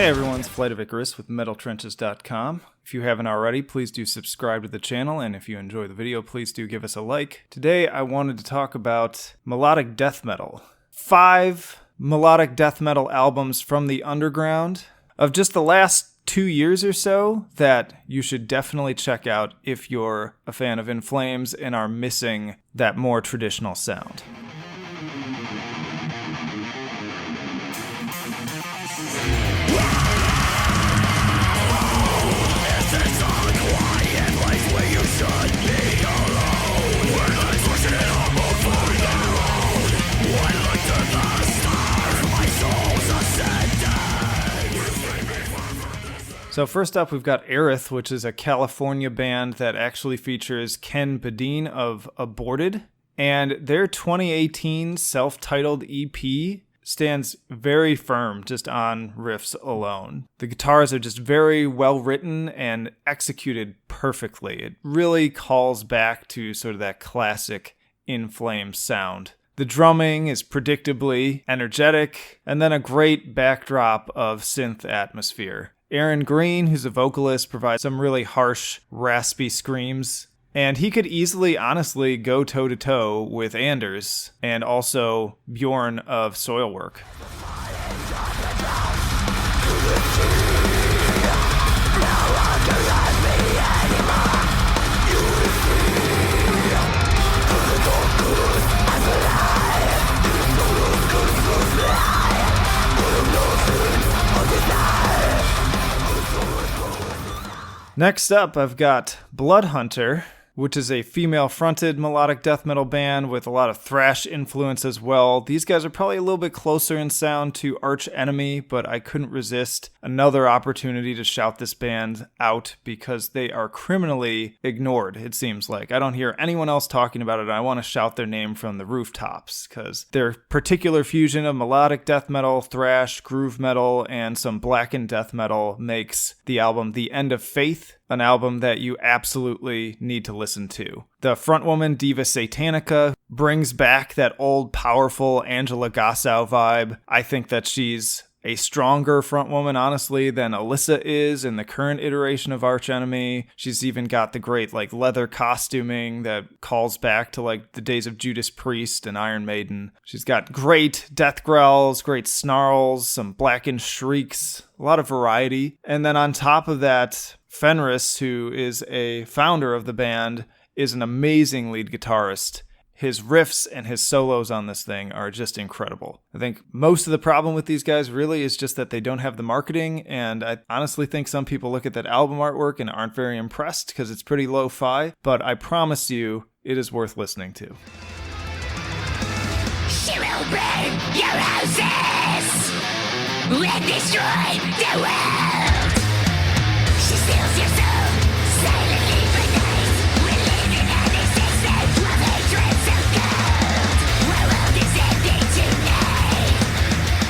Hey everyone, it's Flight of Icarus with MetalTrenches.com. If you haven't already, please do subscribe to the channel, and if you enjoy the video, please do give us a like. Today I wanted to talk about melodic death metal. 5 melodic death metal albums from the underground of just the last 2 years or so that you should definitely check out if you're a fan of In Flames and are missing that more traditional sound. So first up, we've got Aerith, which is a California band that actually features Ken Badine of Aborted. And their 2018 self-titled EP stands very firm just on riffs alone. The guitars are just very well written and executed perfectly. It really calls back to sort of that classic In Flames sound. The drumming is predictably energetic, and then a great backdrop of synth atmosphere. Aaron Green, who's a vocalist, provides some really harsh, raspy screams. And he could easily, honestly, go toe-to-toe with Anders and also Bjorn of Soilwork. Next up, I've got Bloodhunter, which is a female-fronted melodic death metal band with a lot of thrash influence as well. These guys are probably a little bit closer in sound to Arch Enemy, but I couldn't resist another opportunity to shout this band out because they are criminally ignored, it seems like. I don't hear anyone else talking about it, and I want to shout their name from the rooftops because their particular fusion of melodic death metal, thrash, groove metal, and some blackened death metal makes the album The End of Faith an album that you absolutely need to listen to. The frontwoman, Diva Satanica, brings back that old, powerful Angela Gossow vibe. I think that she's a stronger frontwoman, honestly, than Alyssa is in the current iteration of Arch Enemy. She's even got the great, leather costuming that calls back to, the days of Judas Priest and Iron Maiden. She's got great death growls, great snarls, some blackened shrieks, a lot of variety. And then on top of that, Fenris, who is a founder of the band, is an amazing lead guitarist. His riffs and his solos on this thing are just incredible. I think most of the problem with these guys really is just that they don't have the marketing, and I honestly think some people look at that album artwork and aren't very impressed because it's pretty lo-fi, but I promise you, it is worth listening to. She will burn your houses and destroy the world. She steals your soul silently for nights. We live in an existence of hatred so cold. Our world is ending tonight.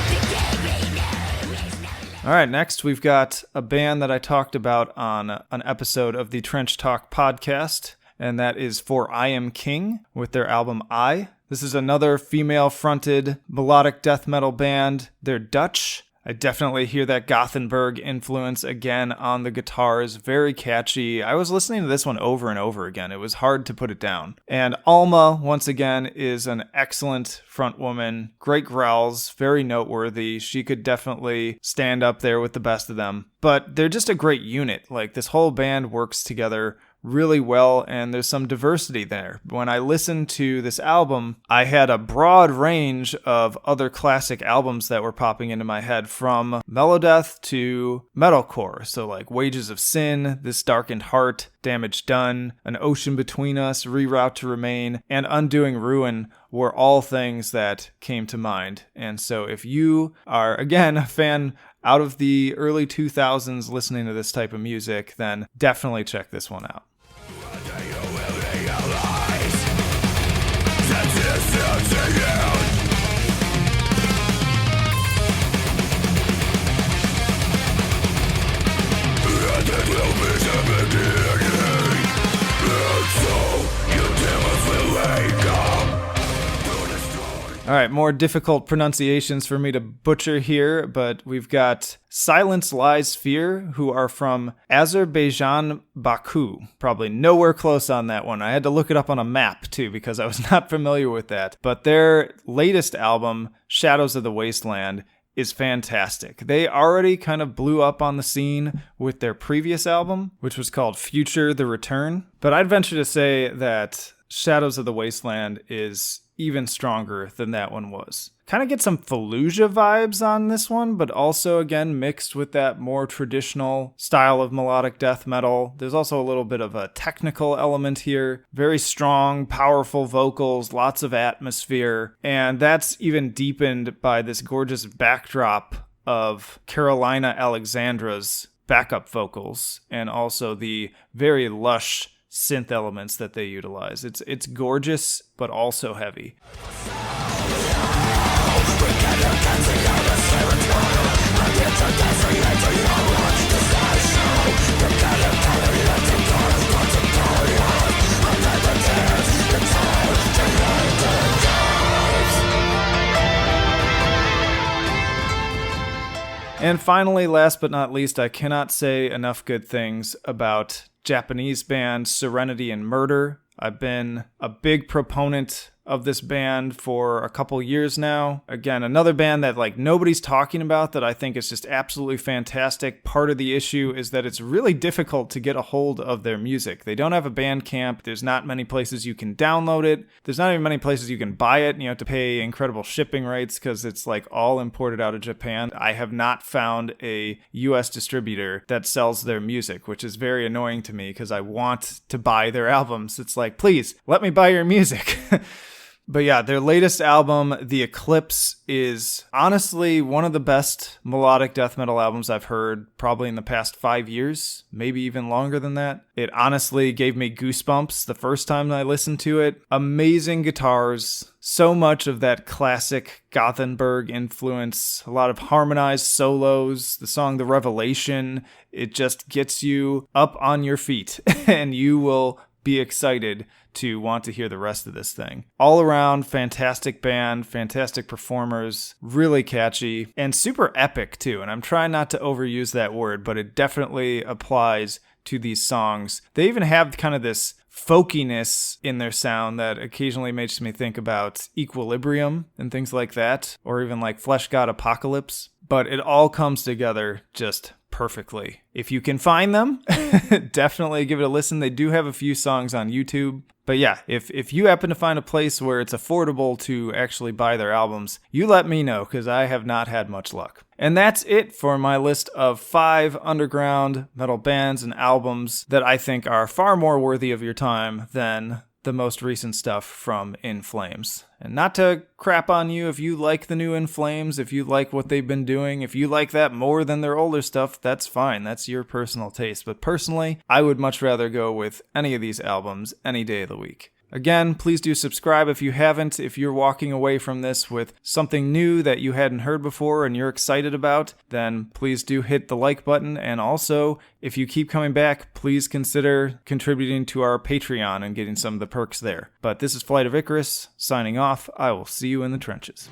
The day we know is no longer. All right, next we've got a band that I talked about on an episode of the Trench Talk podcast, and that is For I Am King with their album I. This is another female-fronted melodic death metal band. They're Dutch. I definitely hear that Gothenburg influence again on the guitars. Very catchy. I was listening to this one over and over again. It was hard to put it down. And Alma, once again, is an excellent frontwoman. Great growls, very noteworthy. She could definitely stand up there with the best of them. But they're just a great unit. This whole band works together really well, and there's some diversity there. When I listened to this album, I had a broad range of other classic albums that were popping into my head, from melodeath to metalcore. So Wages of Sin, This Darkened Heart, Damage Done, An Ocean Between Us, Reroute to Remain, and Undoing Ruin were all things that came to mind. And so if you are, again, a fan out of the early 2000s listening to this type of music, then definitely check this one out. All right, more difficult pronunciations for me to butcher here, but we've got Silence Lies Fear, who are from Azerbaijan, Baku. Probably nowhere close on that one. I had to look it up on a map, too, because I was not familiar with that. But their latest album, Shadows of the Wasteland, is fantastic. They already kind of blew up on the scene with their previous album, which was called Future the Return. But I'd venture to say that Shadows of the Wasteland is even stronger than that one was. Kind of get some Fallujah vibes on this one, but also, again, mixed with that more traditional style of melodic death metal. There's also a little bit of a technical element here. Very strong, powerful vocals, lots of atmosphere, and that's even deepened by this gorgeous backdrop of Carolina Alexandra's backup vocals, and also the very lush synth elements that they utilize. It's gorgeous, but also heavy. And finally, last but not least, I cannot say enough good things about Japanese band Serenity and Murder. I've been a big proponent of this band for a couple years now. Again, another band that nobody's talking about that I think is just absolutely fantastic. Part of the issue is that it's really difficult to get a hold of their music. They don't have a Bandcamp. There's not many places you can download it. There's not even many places you can buy it. You have to pay incredible shipping rates because it's all imported out of Japan. I have not found a US distributor that sells their music, which is very annoying to me because I want to buy their albums. It's please, let me buy your music. But yeah, their latest album, The Eclipse, is honestly one of the best melodic death metal albums I've heard probably in the past 5 years, maybe even longer than that. It honestly gave me goosebumps the first time I listened to it. Amazing guitars, so much of that classic Gothenburg influence, a lot of harmonized solos, the song The Revelation. It just gets you up on your feet and you will be excited to want to hear the rest of this thing. All around, fantastic band, fantastic performers, really catchy, and super epic too. And I'm trying not to overuse that word, but it definitely applies to these songs. They even have kind of this folkiness in their sound that occasionally makes me think about Equilibrium and things like that, or even Flesh God Apocalypse. But it all comes together just perfectly. If you can find them, definitely give it a listen. They do have a few songs on YouTube. But yeah, if you happen to find a place where it's affordable to actually buy their albums, you let me know, because I have not had much luck. And that's it for my list of 5 underground metal bands and albums that I think are far more worthy of your time than the most recent stuff from In Flames. And not to crap on you if you like the new In Flames, if you like what they've been doing, if you like that more than their older stuff, that's fine. That's your personal taste. But personally, I would much rather go with any of these albums any day of the week. Again, please do subscribe if you haven't. If you're walking away from this with something new that you hadn't heard before and you're excited about, then please do hit the like button. And also, if you keep coming back, please consider contributing to our Patreon and getting some of the perks there. But this is Flight of Icarus, signing off. I will see you in the trenches.